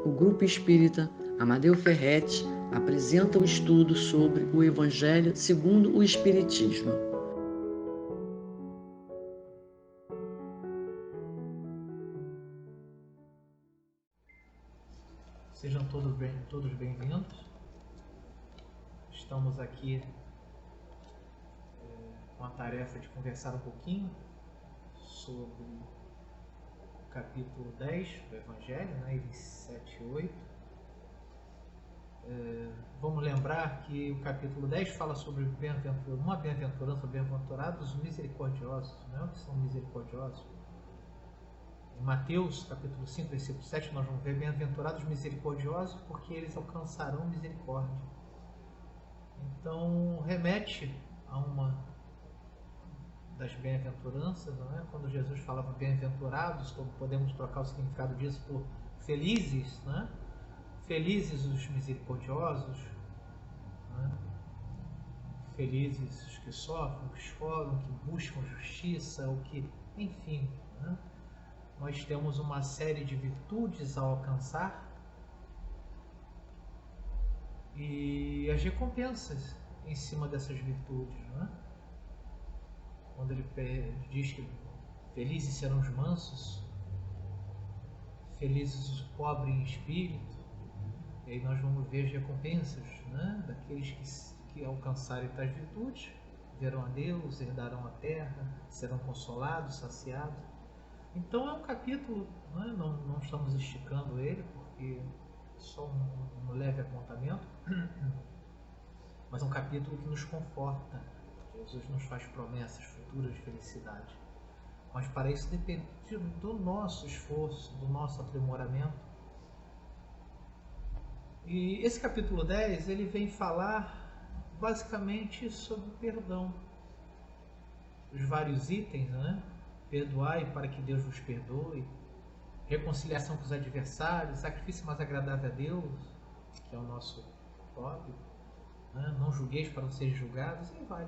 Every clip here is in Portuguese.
o Grupo Espírita Amadeu Ferretti apresenta o estudo sobre o Evangelho segundo o Espiritismo. Sejam todos bem-vindos. Estamos aqui com a tarefa de conversar um pouquinho sobre o capítulo 10 do Evangelho, itens 7 e 8. Vamos lembrar que o capítulo 10 fala sobre uma bem-aventurança, bem-aventurados misericordiosos, o que são misericordiosos. Em Mateus, capítulo 5, versículo 7, nós vamos ver bem-aventurados misericordiosos, porque eles alcançarão misericórdia. Então, remete a uma das bem-aventuranças, quando Jesus falava bem-aventurados, podemos trocar o significado disso por felizes, felizes os misericordiosos, felizes os que sofrem, que choram, que buscam justiça, enfim, nós temos uma série de virtudes a alcançar e as recompensas em cima dessas virtudes, Quando ele diz que felizes serão os mansos, felizes os pobres em espírito, e aí nós vamos ver as recompensas, daqueles que alcançarem tais virtudes, verão a Deus, herdarão a terra, serão consolados, saciados. Então é um capítulo, não estamos esticando ele, porque é só um leve apontamento, mas é um capítulo que nos conforta. Jesus nos faz promessas futuras de felicidade. Mas para isso depende do nosso esforço, do nosso aprimoramento. E esse capítulo 10, ele vem falar basicamente sobre o perdão. Os vários itens, Perdoai para que Deus vos perdoe, reconciliação com os adversários, sacrifício mais agradável a Deus, que é o nosso tópico, não julgueis para não serem julgados, e vai.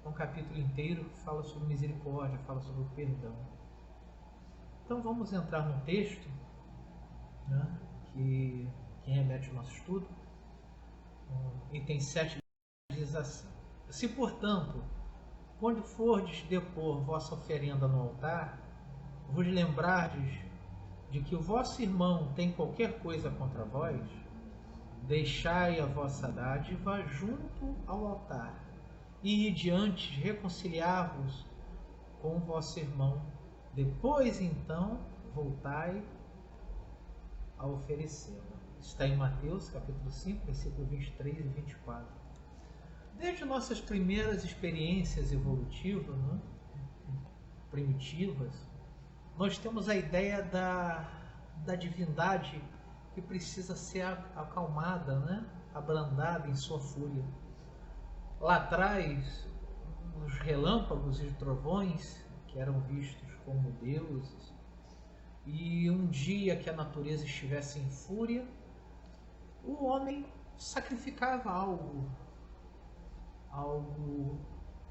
Um capítulo inteiro fala sobre misericórdia, fala sobre o perdão. Então vamos entrar no texto, que remete ao nosso estudo. Item 7 diz assim: se, portanto, quando fordes depor vossa oferenda no altar, vos lembrardes de que o vosso irmão tem qualquer coisa contra vós, deixai a vossa dádiva junto ao altar, e diante reconciliar-vos com o vosso irmão. Depois, então, voltai a oferecê-la. Está em Mateus, capítulo 5, versículo 23 e 24. Desde nossas primeiras experiências evolutivas, primitivas, nós temos a ideia da divindade que precisa ser acalmada, abrandada em sua fúria. Lá atrás, os relâmpagos e trovões, que eram vistos como deuses, e um dia que a natureza estivesse em fúria, o homem sacrificava algo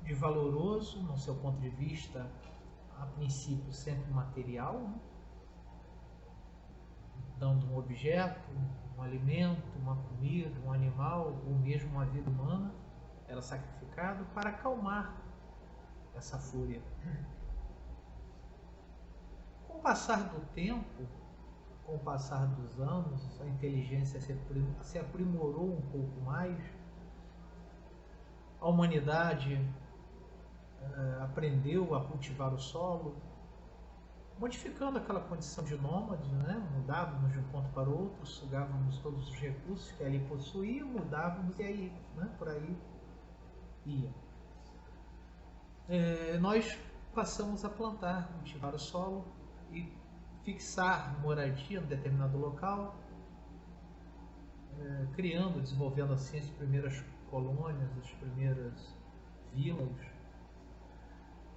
de valoroso, no seu ponto de vista, a princípio sempre material, dando um objeto, um alimento, uma comida, um animal, ou mesmo uma vida humana, era sacrificado para acalmar essa fúria. Com o passar do tempo, com o passar dos anos, a inteligência se aprimorou um pouco mais, a humanidade aprendeu a cultivar o solo, modificando aquela condição de nômades, mudávamos de um ponto para o outro, sugávamos todos os recursos que ali possuíamos, mudávamos e aí, por aí ia. Nós passamos a plantar, cultivar o solo e fixar moradia em determinado local, criando, desenvolvendo assim as primeiras colônias, as primeiras vilas.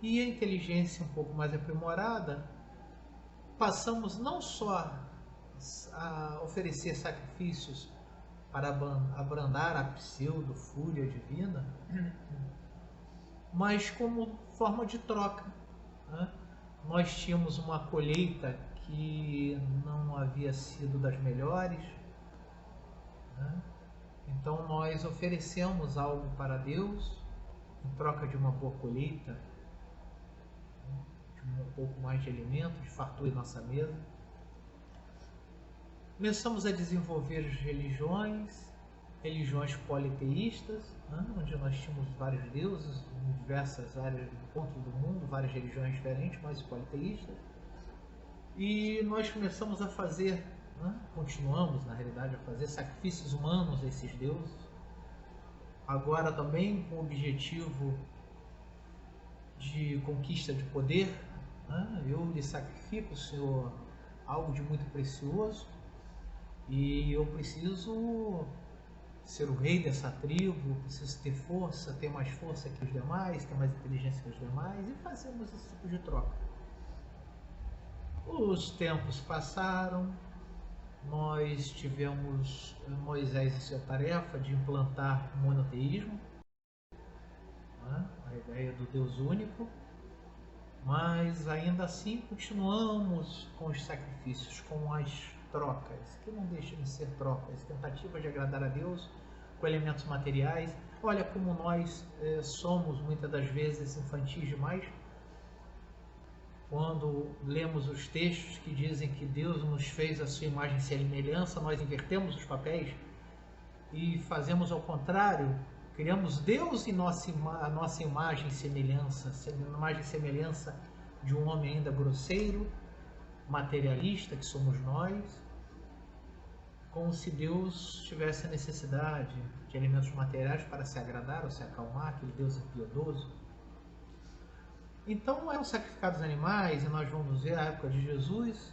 E a inteligência um pouco mais aprimorada, passamos não só a oferecer sacrifícios para abrandar a pseudo-fúria divina, mas como forma de troca. Nós tínhamos uma colheita que não havia sido das melhores, né? Então nós oferecemos algo para Deus em troca de uma boa colheita, de um pouco mais de alimento, de fartura em nossa mesa. Começamos a desenvolver religiões politeístas, né? Onde nós tínhamos vários deuses em diversas áreas do ponto do mundo, várias religiões diferentes, mas politeístas. E nós começamos a fazer, né? Continuamos na realidade a fazer sacrifícios humanos a esses deuses, agora também com o objetivo de conquista de poder, né? Eu lhe sacrifico, Senhor, algo de muito precioso, e eu preciso ser o rei dessa tribo, preciso ter força, ter mais força que os demais, ter mais inteligência que os demais, e fazemos esse tipo de troca. Os tempos passaram, nós tivemos Moisés e sua tarefa de implantar o monoteísmo, né? A ideia do Deus único, mas ainda assim continuamos com os sacrifícios, com as trocas, que não deixam de ser trocas, tentativas de agradar a Deus com elementos materiais. Olha como nós somos muitas das vezes infantis demais, quando lemos os textos que dizem que Deus nos fez a sua imagem e semelhança, nós invertemos os papéis e fazemos ao contrário, criamos Deus em a nossa imagem e semelhança, de um homem ainda grosseiro, materialista, que somos nós, como se Deus tivesse a necessidade de elementos materiais para se agradar ou se acalmar, aquele Deus impiedoso. Então eram sacrificados animais, e nós vamos ver a época de Jesus,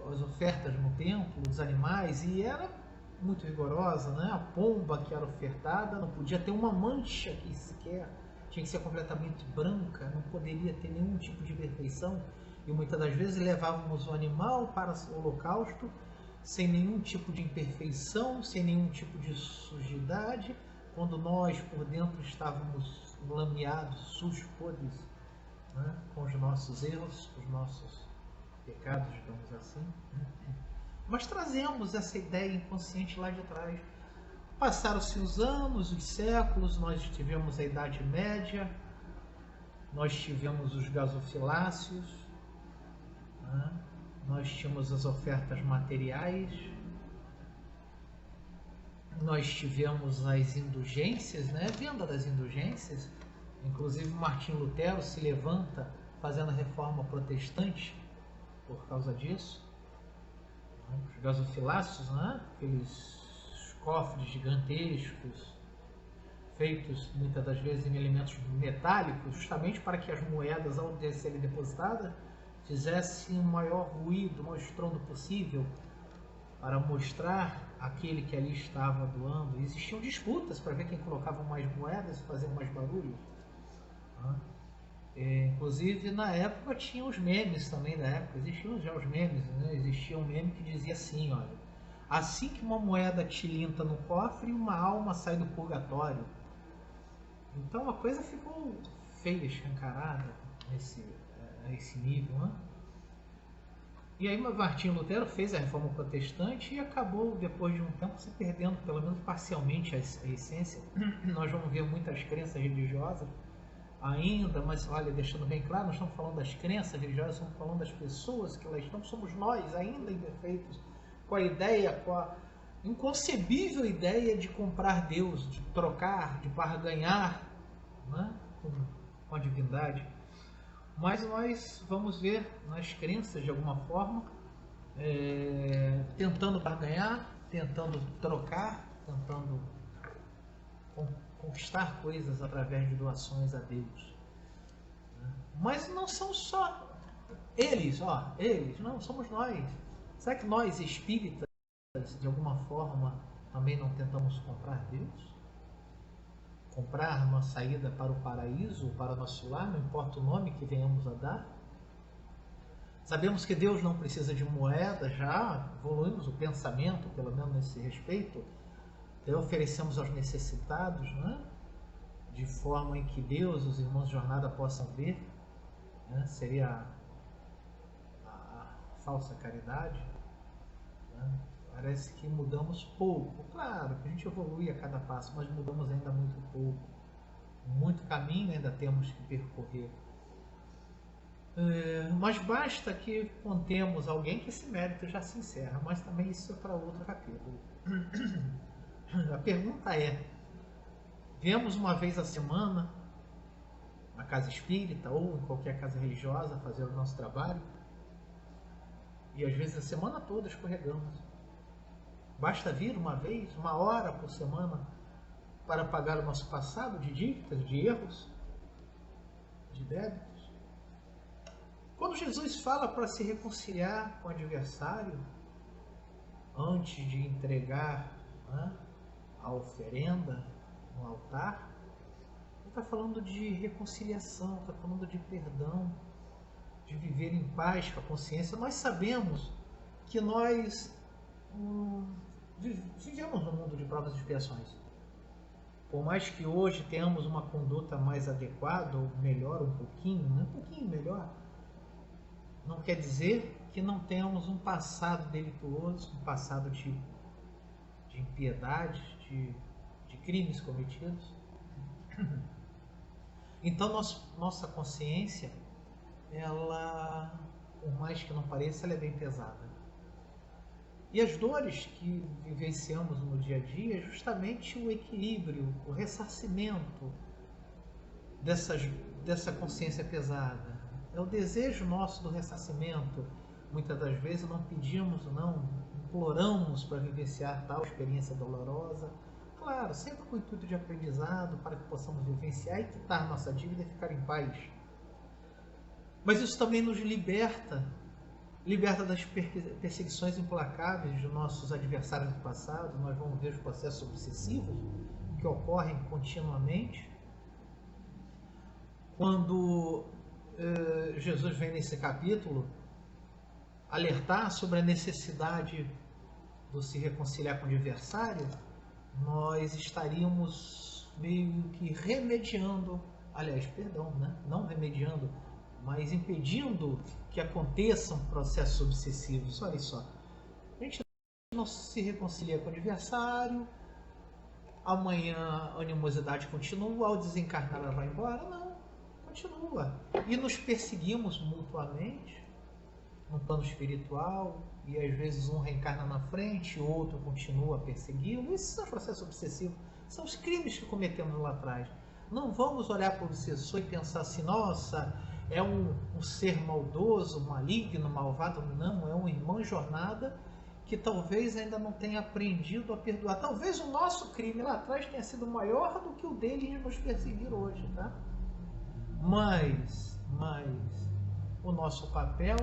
as ofertas no templo dos animais, e era muito rigorosa, né? A pomba que era ofertada não podia ter uma mancha aqui sequer, tinha que ser completamente branca, não poderia ter nenhum tipo de imperfeição, e muitas das vezes levávamos o animal para o holocausto sem nenhum tipo de imperfeição, sem nenhum tipo de sujidade, quando nós por dentro estávamos lameados, sujos, podres, né? Com os nossos erros, os nossos pecados, digamos assim. Mas trazemos essa ideia inconsciente lá de trás. Passaram-se os anos, os séculos, nós tivemos a Idade Média, nós tivemos os gasofiláceos, né? Nós tínhamos as ofertas materiais, nós tivemos as indulgências, né? Venda das indulgências. Inclusive Martinho Lutero se levanta fazendo a reforma protestante por causa disso. Os gasofiláceos, né? Aqueles cofres gigantescos, feitos muitas das vezes em elementos metálicos, justamente para que as moedas, ao serem depositadas, fizessem o maior ruído, o maior estrondo possível, para mostrar aquele que ali estava doando. Existiam disputas para ver quem colocava mais moedas e fazia mais barulho. Inclusive na época tinha os memes também da época, existiam já os memes, né? Existia um meme que dizia assim, olha: assim que uma moeda tilinta no cofre, uma alma sai do purgatório. Então a coisa ficou feia, escancarada a esse nível, né? E aí Martinho Lutero fez a reforma protestante e acabou, depois de um tempo, se perdendo, pelo menos parcialmente, a essência. Nós vamos ver muitas crenças religiosas ainda, mas olha, deixando bem claro, nós estamos falando das crenças religiosas, estamos falando das pessoas que lá estão, somos nós ainda imperfeitos, com a ideia, com a inconcebível ideia de comprar Deus, de trocar, de barganhar, né, com a divindade. Mas nós vamos ver nas crenças, de alguma forma, tentando barganhar, tentando trocar, tentando conquistar coisas através de doações a Deus. Mas não são só eles, não, somos nós. Será que nós, espíritas, de alguma forma, também não tentamos comprar Deus? Comprar nossa saída para o paraíso, para o nosso lar, não importa o nome que venhamos a dar? Sabemos que Deus não precisa de moeda, já evoluímos o pensamento, pelo menos nesse respeito, oferecemos aos necessitados, né? De forma em que Deus, os irmãos de jornada possam ver, né? Seria falsa caridade, né? Parece que mudamos pouco. Claro que a gente evolui a cada passo, mas mudamos ainda muito pouco. Muito caminho ainda temos que percorrer. Mas basta que contemos alguém que esse mérito já se encerra, mas também isso é para outro capítulo. A pergunta é: viemos uma vez a semana na casa espírita ou em qualquer casa religiosa fazer o nosso trabalho? E às vezes a semana toda escorregamos. Basta vir uma vez, uma hora por semana, para pagar o nosso passado de dívidas, de erros, de débitos? Quando Jesus fala para se reconciliar com o adversário, antes de entregar, né, a oferenda no altar, ele está falando de reconciliação, está falando de perdão, de viver em paz com a consciência. Nós sabemos que nós vivemos num mundo de provas e expiações. Por mais que hoje tenhamos uma conduta mais adequada, ou melhor um pouquinho, né? Um pouquinho melhor, não quer dizer que não tenhamos um passado delituoso, um passado de impiedade, de crimes cometidos. Então nossa consciência, ela, por mais que não pareça, ela é bem pesada. E as dores que vivenciamos no dia a dia é justamente o equilíbrio, o ressarcimento dessa consciência pesada. É o desejo nosso do ressarcimento. Muitas das vezes não pedimos, não imploramos para vivenciar tal experiência dolorosa. Claro, sempre com o intuito de aprendizado, para que possamos vivenciar e quitar nossa dívida e ficar em paz. Mas isso também nos liberta das perseguições implacáveis de nossos adversários do passado. Nós vamos ver os processos obsessivos que ocorrem continuamente. Quando Jesus vem nesse capítulo alertar sobre a necessidade de se reconciliar com o adversário, nós estaríamos meio que remediando, não remediando, mas impedindo que aconteçam processos obsessivos. Olha só, a gente não se reconcilia com o adversário, amanhã a animosidade continua, ao desencarnar ela vai embora? Não, continua. E nos perseguimos mutuamente, no plano espiritual, e às vezes um reencarna na frente, o outro continua a persegui-lo. Isso é um processo obsessivo, são os crimes que cometemos lá atrás. Não vamos olhar para o obsessor e pensar assim: nossa, é um ser maldoso, maligno, malvado. Não, é um irmão em jornada que talvez ainda não tenha aprendido a perdoar. Talvez o nosso crime lá atrás tenha sido maior do que o dele de nos perseguir hoje, tá? Mas o nosso papel,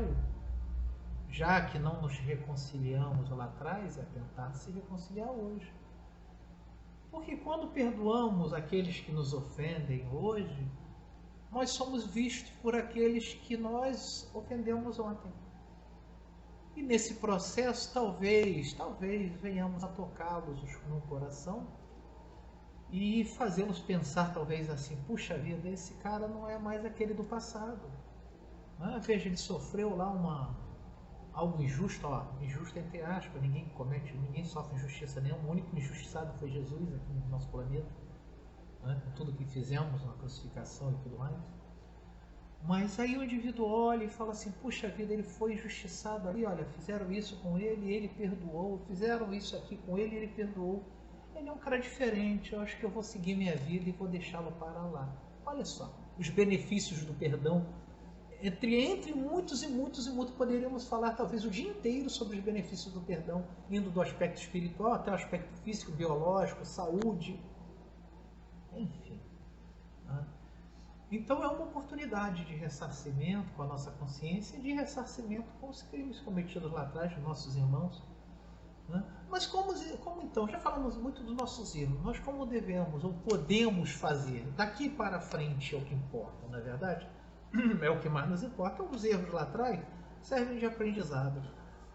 já que não nos reconciliamos lá atrás, é tentar se reconciliar hoje. Porque quando perdoamos aqueles que nos ofendem hoje, nós somos vistos por aqueles que nós ofendemos ontem. E nesse processo, talvez venhamos a tocá-los no coração e fazê-los pensar talvez assim: puxa vida, esse cara não é mais aquele do passado. Veja, ele sofreu lá algo injusto, injusto entre aspas, ninguém sofre injustiça nenhuma, o único injustiçado foi Jesus aqui no nosso planeta, com tudo que fizemos na crucificação e tudo mais. Mas aí o indivíduo olha e fala assim: puxa vida, ele foi injustiçado ali, olha, fizeram isso com ele, ele perdoou, fizeram isso aqui com ele, ele perdoou. Ele é um cara diferente, eu acho que eu vou seguir minha vida e vou deixá-lo para lá. Olha só, os benefícios do perdão. Entre muitos e muitos, poderíamos falar talvez o dia inteiro sobre os benefícios do perdão, indo do aspecto espiritual até o aspecto físico, biológico, saúde, enfim. Então é uma oportunidade de ressarcimento com a nossa consciência e de ressarcimento com os crimes cometidos lá atrás dos nossos irmãos. Mas como então? Já falamos muito dos nossos erros. Nós como devemos ou podemos fazer? Daqui para frente é o que importa, não é verdade? É o que mais nos importa. Os erros lá atrás servem de aprendizado.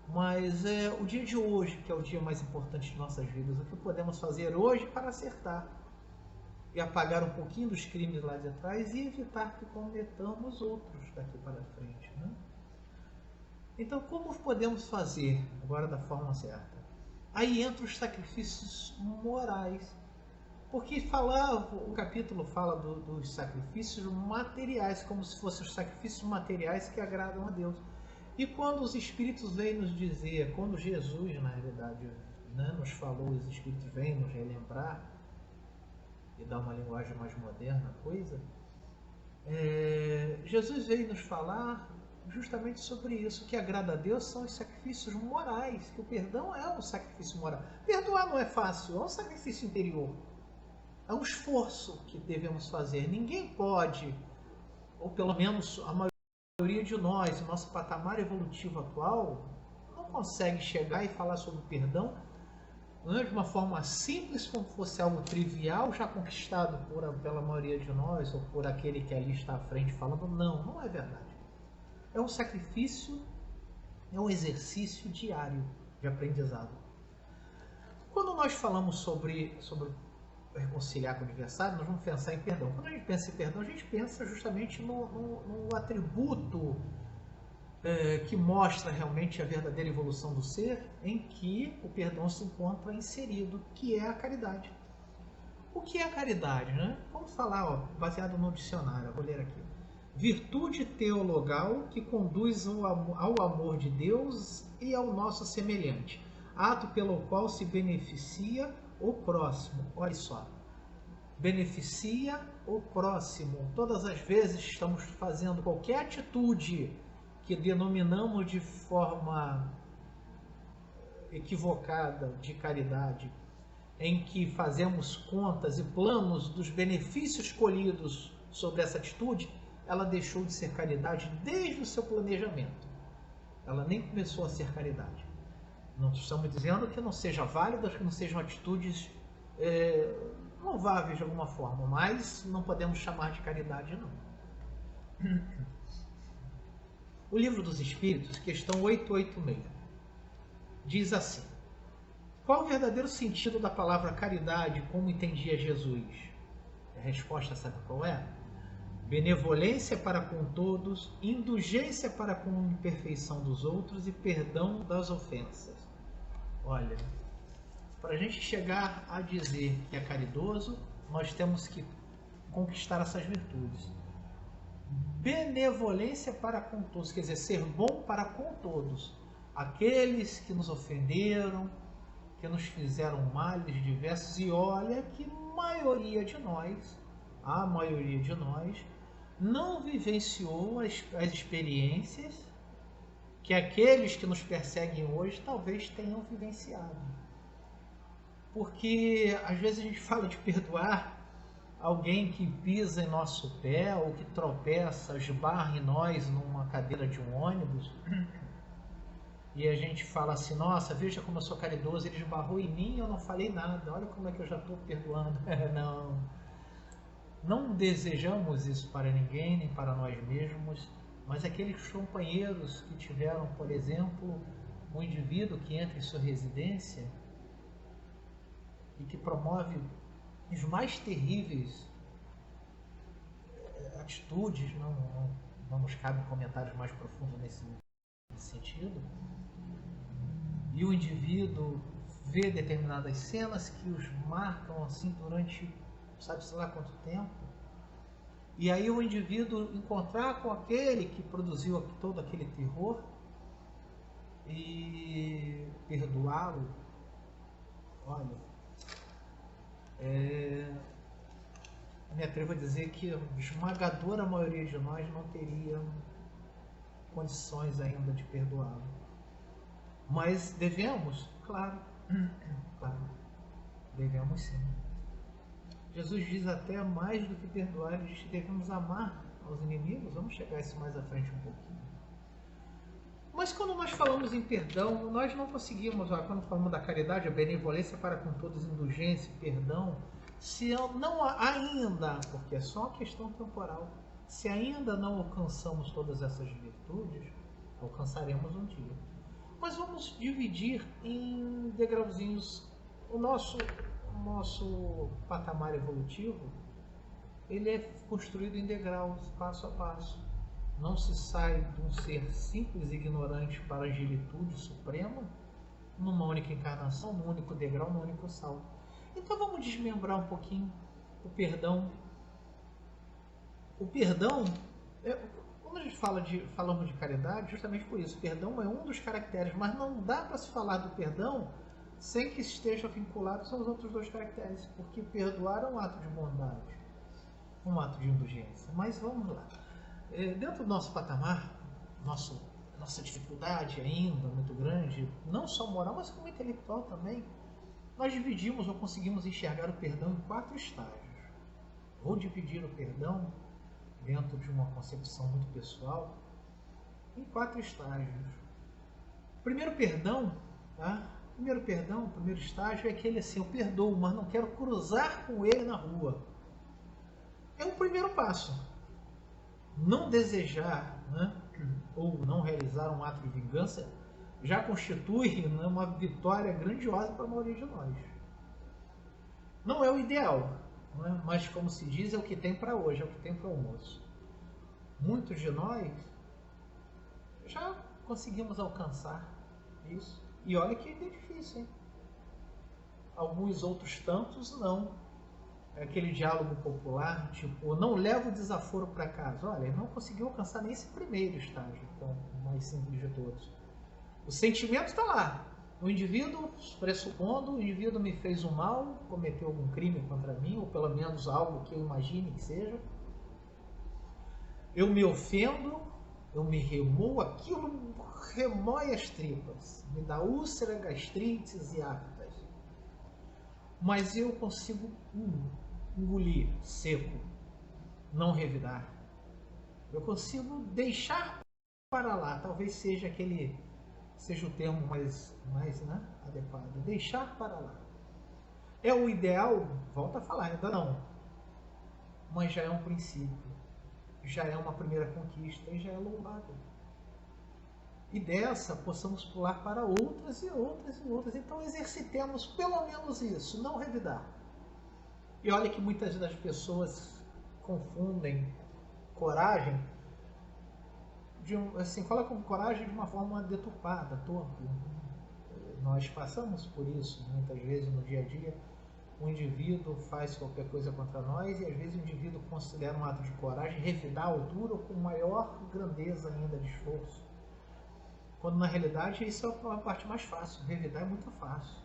Mas é o dia de hoje que é o dia mais importante de nossas vidas. O que podemos fazer hoje para acertar e apagar um pouquinho dos crimes lá de trás e evitar que cometamos outros daqui para frente, né? Então, como podemos fazer agora da forma certa? Aí entra os sacrifícios morais. Porque o capítulo fala dos sacrifícios materiais, como se fossem os sacrifícios materiais que agradam a Deus. E quando os Espíritos vêm nos dizer, quando Jesus, na realidade, né, nos falou, os Espíritos vêm nos relembrar e dar uma linguagem mais moderna à coisa, Jesus veio nos falar justamente sobre isso. O que agrada a Deus são os sacrifícios morais, que o perdão é um sacrifício moral. Perdoar não é fácil, é um sacrifício interior. É um esforço que devemos fazer. Ninguém pode, ou pelo menos a maioria de nós, o nosso patamar evolutivo atual, não consegue chegar e falar sobre perdão, não é de uma forma simples, como fosse algo trivial, já conquistado pela maioria de nós, ou por aquele que ali está à frente falando. Não, não é verdade. É um sacrifício, é um exercício diário de aprendizado. Quando nós falamos sobre reconciliar com o adversário, nós vamos pensar em perdão. Quando a gente pensa em perdão, a gente pensa justamente no atributo que mostra realmente a verdadeira evolução do ser, em que o perdão se encontra inserido, que é a caridade. O que é a caridade, né? Vamos falar, baseado no dicionário, eu vou ler aqui. Virtude teologal que conduz ao amor de Deus e ao nosso semelhante. Ato pelo qual se beneficia o próximo. Olha só. Beneficia o próximo. Todas as vezes estamos fazendo qualquer atitude que denominamos de forma equivocada de caridade, em que fazemos contas e planos dos benefícios colhidos sobre essa atitude, ela deixou de ser caridade desde o seu planejamento. Ela nem começou a ser caridade. Não estamos dizendo que não seja válida, que não sejam atitudes louváveis de alguma forma, mas não podemos chamar de caridade, não. O Livro dos Espíritos, questão 886, diz assim: qual o verdadeiro sentido da palavra caridade, como entendia Jesus? A resposta, sabe qual é? Benevolência para com todos, indulgência para com a imperfeição dos outros e perdão das ofensas. Olha, para a gente chegar a dizer que é caridoso, nós temos que conquistar essas virtudes. Benevolência para com todos, quer dizer, ser bom para com todos. Aqueles que nos ofenderam, que nos fizeram males diversos, e olha que a maioria de nós, não vivenciou as experiências que aqueles que nos perseguem hoje talvez tenham vivenciado. Porque às vezes a gente fala de perdoar alguém que pisa em nosso pé ou que tropeça, esbarra em nós numa cadeira de um ônibus, e a gente fala assim: nossa, veja como eu sou caridoso, ele esbarrou em mim e eu não falei nada, olha como é que eu já estou perdoando. Não desejamos isso para ninguém, nem para nós mesmos, mas aqueles companheiros que tiveram, por exemplo, um indivíduo que entra em sua residência e que promove os mais terríveis atitudes, não nos cabem comentários mais profundos nesse sentido, e o indivíduo vê determinadas cenas que os marcam assim durante sabe-se lá quanto tempo, e aí o indivíduo encontrar com aquele que produziu todo aquele terror e perdoá-lo, olha, me atrevo a dizer que a esmagadora maioria de nós não teria condições ainda de perdoá-lo. Mas devemos? Claro, devemos sim. Jesus diz até mais do que perdoar, ele diz que devemos amar aos inimigos. Vamos chegar a isso mais à frente um pouquinho. Mas quando nós falamos em perdão, nós não conseguimos, quando falamos da caridade, a benevolência para com todos, indulgência, perdão, se não ainda, porque é só uma questão temporal, se ainda não alcançamos todas essas virtudes, alcançaremos um dia. Mas vamos dividir em degrauzinhos. O nosso patamar evolutivo, ele é construído em degraus, passo a passo. Não se sai de um ser simples e ignorante para a agilitude suprema numa única encarnação, num único degrau, num único salto. Então vamos desmembrar um pouquinho o perdão. O perdão, quando a gente falamos de caridade, justamente por isso, o perdão é um dos caracteres, mas não dá para se falar do perdão sem que esteja vinculado aos outros dois caracteres, porque perdoar é um ato de bondade, um ato de indulgência. Mas vamos lá. Dentro do nosso patamar, nossa dificuldade ainda muito grande, não só moral, mas como intelectual também, nós dividimos ou conseguimos enxergar o perdão em 4 estágios. Vou dividir o perdão, dentro de uma concepção muito pessoal, em 4 estágios. Primeiro perdão, tá? O primeiro estágio é aquele assim, eu perdoo, mas não quero cruzar com ele na rua. É o primeiro passo. Não desejar, né, ou não realizar um ato de vingança já constitui, né, uma vitória grandiosa para a maioria de nós. Não é o ideal, né, mas como se diz, é o que tem para hoje, é o que tem para o almoço. Muitos de nós já conseguimos alcançar isso. E olha que é difícil, hein? Alguns outros tantos não. É aquele diálogo popular, tipo, não leva o desaforo para casa. Olha, ele não conseguiu alcançar nem esse primeiro estágio, então, o mais simples de todos. O sentimento está lá. O indivíduo, pressupondo, o indivíduo me fez um mal, cometeu algum crime contra mim, ou pelo menos algo que eu imagine que seja. Eu me ofendo, eu me remoo, aquilo remói as tripas, me dá úlcera, gastrites e aftas. Mas eu consigo engolir seco, não revidar. Eu consigo deixar para lá, talvez seja o termo mais né, adequado. Deixar para lá. É o ideal? Volta a falar, ainda não. Mas já é um princípio, já é uma primeira conquista e já é louvável. E dessa possamos pular para outras e outras e outras. Então exercitemos pelo menos isso, não revidar. E olha que muitas das pessoas confundem coragem, colocam coragem de uma forma deturpada, torpe. Nós passamos por isso muitas vezes no dia a dia. O indivíduo faz qualquer coisa contra nós e às vezes o indivíduo considera um ato de coragem revidar a altura ou com maior grandeza ainda de esforço. Quando na realidade isso é a parte mais fácil, revidar é muito fácil.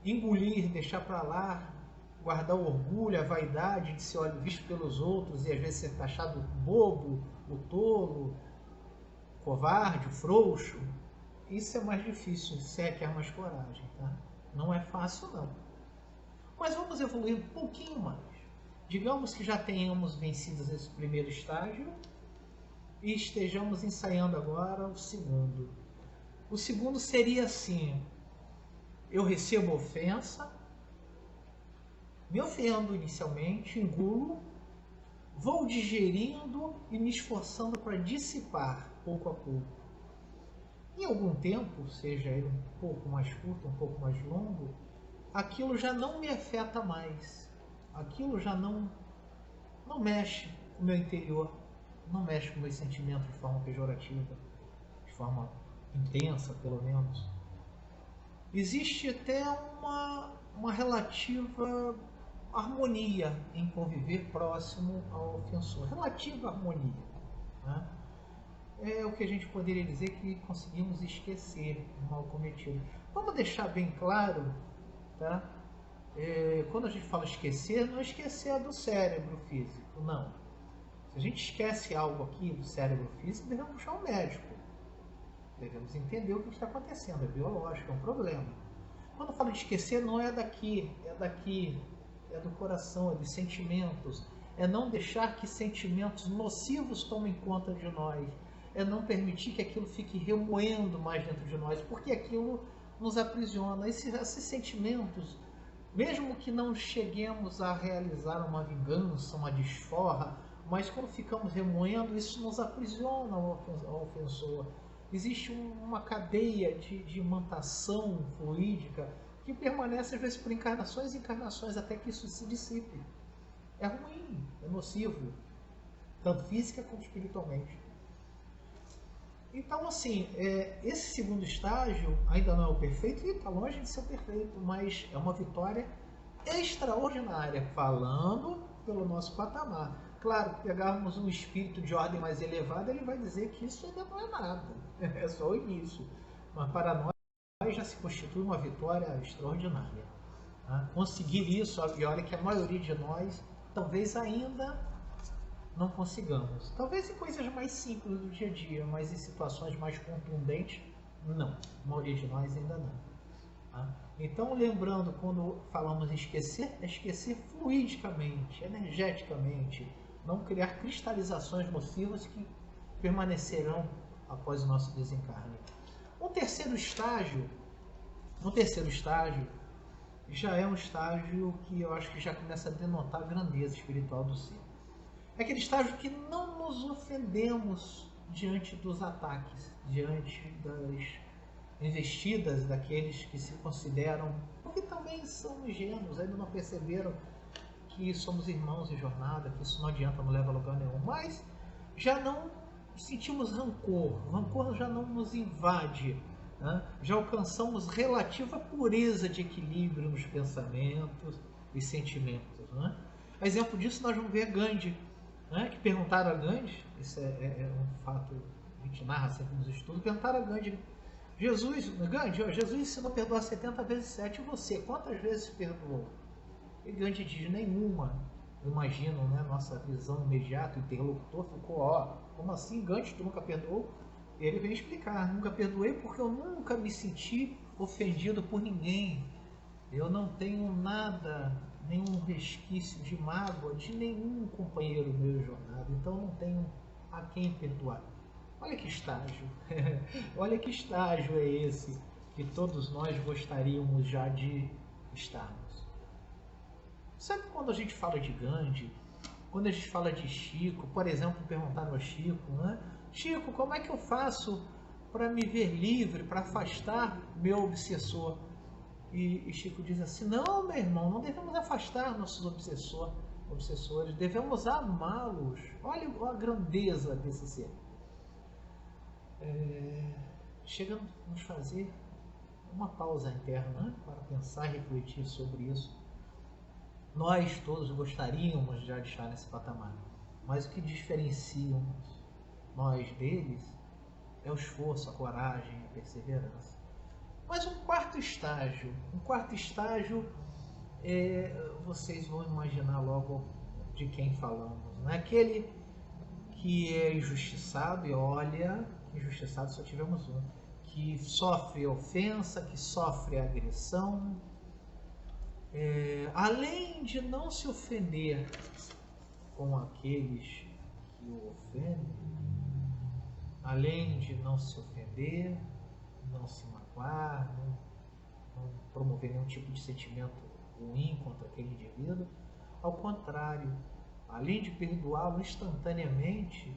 Engolir, deixar para lá, guardar o orgulho, a vaidade de ser visto pelos outros e às vezes ser taxado bobo, o tolo, covarde, o frouxo, isso é mais difícil, se é que há mais coragem, tá? Não é fácil não. Mas vamos evoluir um pouquinho mais. Digamos que já tenhamos vencido esse primeiro estágio e estejamos ensaiando agora o segundo. O segundo seria assim: eu recebo ofensa, me ofendo inicialmente, engulo, vou digerindo e me esforçando para dissipar pouco a pouco. Em algum tempo, seja ele um pouco mais curto, um pouco mais longo, aquilo já não me afeta mais. Aquilo já não mexe com o meu interior, não mexe com meus sentimentos de forma pejorativa, de forma intensa, pelo menos. Existe até uma relativa harmonia em conviver próximo ao ofensor. Relativa harmonia, né? É o que a gente poderia dizer que conseguimos esquecer o mal cometido. Vamos deixar bem claro, tá? Quando a gente fala esquecer, não é esquecer do cérebro físico, não. Se a gente esquece algo aqui do cérebro físico, devemos puxar um médico. Devemos entender o que está acontecendo, é biológico, é um problema. Quando eu falo de esquecer, não é daqui, é do coração, é dos sentimentos. É não deixar que sentimentos nocivos tomem conta de nós. É não permitir que aquilo fique remoendo mais dentro de nós, porque aquilo nos aprisiona. Esses sentimentos, mesmo que não cheguemos a realizar uma vingança, uma desforra, mas quando ficamos remoendo, isso nos aprisiona ao ofensor. Existe uma cadeia de imantação fluídica que permanece às vezes por encarnações e encarnações até que isso se dissipe. É ruim, é nocivo, tanto física como espiritualmente. Então, assim, esse segundo estágio ainda não é o perfeito e está longe de ser o perfeito, mas é uma vitória extraordinária, falando pelo nosso patamar. Claro, pegarmos um espírito de ordem mais elevada, ele vai dizer que isso ainda não é nada, é só o início. Mas para nós já se constitui uma vitória extraordinária. Tá? Conseguir isso, e olha que a maioria de nós talvez ainda não consigamos. Talvez em coisas mais simples do dia a dia, mas em situações mais contundentes, não. A maioria de nós ainda não. Tá? Então, lembrando, quando falamos em esquecer, é esquecer fluidicamente, energeticamente, não criar cristalizações nocivas que permanecerão após o nosso desencarne. Um terceiro estágio já é um estágio que eu acho que já começa a denotar a grandeza espiritual do ser. É aquele estágio que não nos ofendemos diante dos ataques, diante das investidas daqueles que se consideram, porque também são ingênuos, ainda não perceberam que somos irmãos em jornada, que isso não adianta, não leva a lugar nenhum, mas já não sentimos rancor, o rancor já não nos invade, né? Já alcançamos relativa pureza de equilíbrio nos pensamentos e sentimentos. Né? A exemplo disso nós vamos ver Gandhi, né? Que perguntaram a Gandhi, isso é um fato que a gente narra sempre nos estudos, perguntaram a Gandhi, Gandhi, Jesus ensinou a perdoar 70 vezes 7, e você, quantas vezes perdoou? E Gandhi diz, nenhuma. Eu imagino, né, nossa visão imediata, o interlocutor ficou, como assim, Gandhi, tu nunca perdoou? E ele vem explicar, nunca perdoei porque eu nunca me senti ofendido por ninguém. Eu não tenho nada, nenhum resquício de mágoa de nenhum companheiro meu de jornada, então não tenho a quem perdoar. Olha que estágio, olha que estágio é esse que todos nós gostaríamos já de estarmos. Sabe quando a gente fala de Gandhi, quando a gente fala de Chico, por exemplo, perguntaram ao Chico, né? Chico, como é que eu faço para me ver livre, para afastar meu obsessor? E Chico diz assim, não, meu irmão, não devemos afastar nossos obsessores, devemos amá-los. Olha a grandeza desse ser. Chega a nos fazer uma pausa interna, né, para pensar e refletir sobre isso. Nós todos gostaríamos já de estar nesse patamar, mas o que diferencia nós deles é o esforço, a coragem, a perseverança. Mas um quarto estágio, vocês vão imaginar logo de quem falamos, né? Aquele que é injustiçado, e olha, injustiçado só tivemos um, que sofre ofensa, que sofre agressão, além de não se ofender com aqueles que o ofendem, além de não se ofender, não se magoar, não promover nenhum tipo de sentimento ruim contra aquele indivíduo, ao contrário, além de perdoá-lo instantaneamente,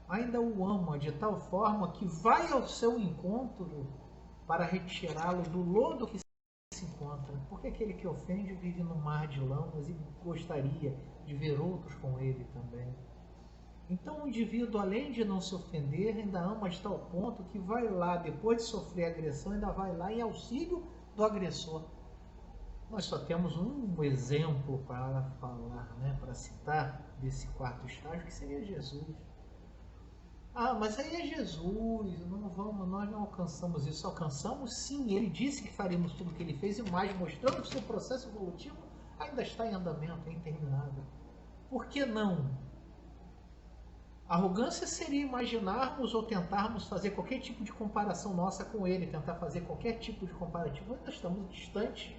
ainda o ama de tal forma que vai ao seu encontro para retirá-lo do lodo que se encontra, porque aquele que ofende vive no mar de lamas e gostaria de ver outros com ele também. Então o indivíduo, além de não se ofender, ainda ama de tal ponto que vai lá, depois de sofrer agressão, ainda vai lá em auxílio do agressor. Nós só temos um exemplo para falar, né, para citar desse quarto estágio, que seria Jesus. Mas aí é Jesus, nós não alcançamos isso. Alcançamos sim, ele disse que faremos tudo o que ele fez e mais, mostrando que o seu processo evolutivo ainda está em andamento, é interminável. Por que não? Arrogância seria imaginarmos ou tentarmos fazer qualquer tipo de comparação nossa com ele, tentar fazer qualquer tipo de comparativo. Ainda estamos distantes,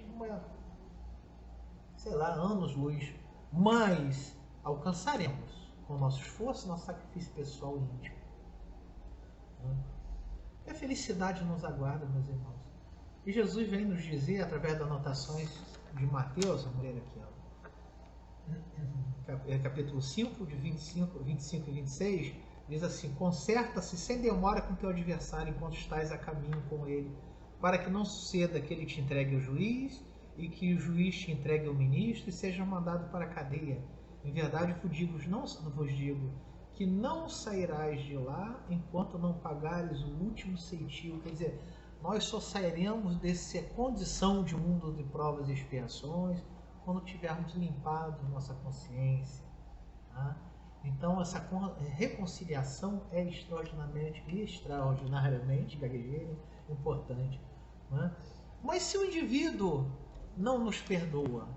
anos-luz, mas alcançaremos com o nosso esforço, nosso sacrifício pessoal e íntimo. E a felicidade nos aguarda, meus irmãos. E Jesus vem nos dizer, através das anotações de Mateus, vamos ler aqui, capítulo 5, de 25 e 26, diz assim, conserta-se sem demora com teu adversário enquanto estás a caminho com ele, para que não suceda que ele te entregue ao juiz e que o juiz te entregue ao ministro e seja mandado para a cadeia. Em verdade vos digo que não sairás de lá enquanto não pagares o último centil. Quer dizer, nós só sairemos dessa condição de mundo de provas e expiações quando tivermos limpado nossa consciência. Tá? Então, essa reconciliação é extraordinariamente gaguejeira, importante. Né? Mas se o indivíduo não nos perdoa,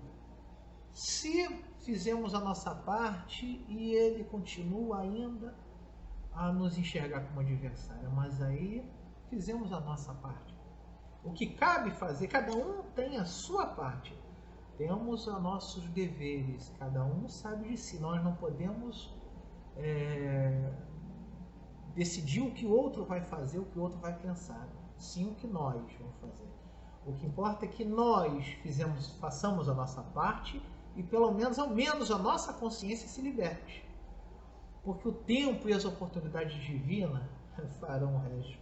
se fizemos a nossa parte e ele continua ainda a nos enxergar como adversário, mas aí fizemos a nossa parte. O que cabe fazer, cada um tem a sua parte. Temos os nossos deveres, cada um sabe de si. Nós não podemos decidir o que o outro vai fazer, o que o outro vai pensar. Sim, o que nós vamos fazer. O que importa é que nós façamos a nossa parte e pelo menos, ao menos, a nossa consciência se liberte. Porque o tempo e as oportunidades divinas farão o resto.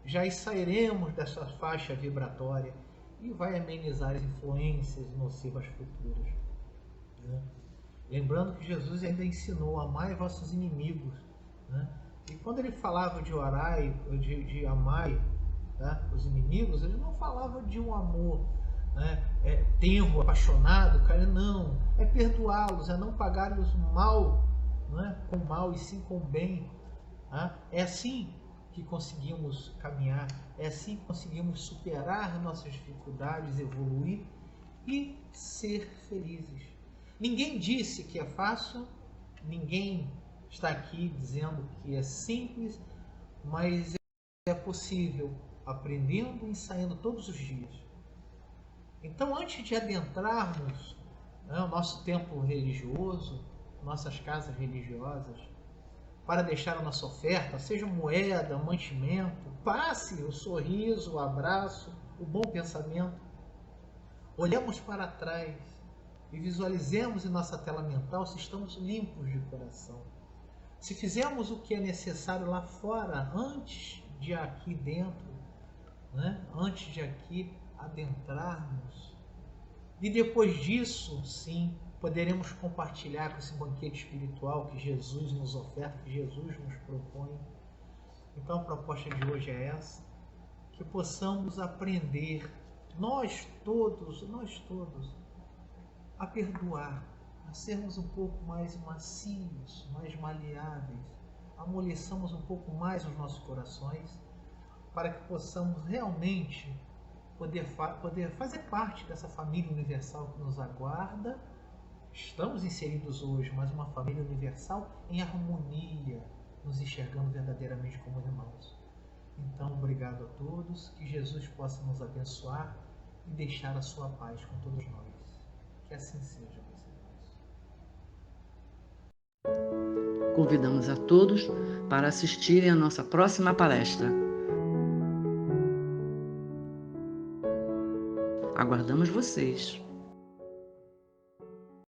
Já sairemos dessa faixa vibratória e vai amenizar as influências nocivas futuras. Né? Lembrando que Jesus ainda ensinou: amai vossos inimigos. Né? E quando ele falava de orar, de amar, tá, os inimigos, ele não falava de um amor, né, tenro, apaixonado, cara, não. É perdoá-los, é não pagar-lhes mal, né, com mal e sim com bem. Tá? É assim que conseguimos caminhar, é assim que conseguimos superar nossas dificuldades, evoluir e ser felizes. Ninguém disse que é fácil, ninguém está aqui dizendo que é simples, mas é possível, aprendendo e ensaiando todos os dias. Então, antes de adentrarmos, né, o nosso templo religioso, nossas casas religiosas, para deixar a nossa oferta, seja moeda, mantimento, passe o sorriso, o abraço, o bom pensamento. Olhemos para trás e visualizemos em nossa tela mental se estamos limpos de coração. Se fizemos o que é necessário lá fora, antes de aqui dentro, né? Antes de aqui adentrarmos. E depois disso, sim, poderemos compartilhar com esse banquete espiritual que Jesus nos oferta, que Jesus nos propõe. Então a proposta de hoje é essa, que possamos aprender, nós todos, a perdoar, a sermos um pouco mais macios, mais maleáveis, amoleçamos um pouco mais os nossos corações, para que possamos realmente poder fazer parte dessa família universal que nos aguarda. Estamos inseridos hoje, mas uma família universal em harmonia, nos enxergando verdadeiramente como irmãos. Então, obrigado a todos, que Jesus possa nos abençoar e deixar a sua paz com todos nós. Que assim seja, meus irmãos. Convidamos a todos para assistirem à nossa próxima palestra. Aguardamos vocês!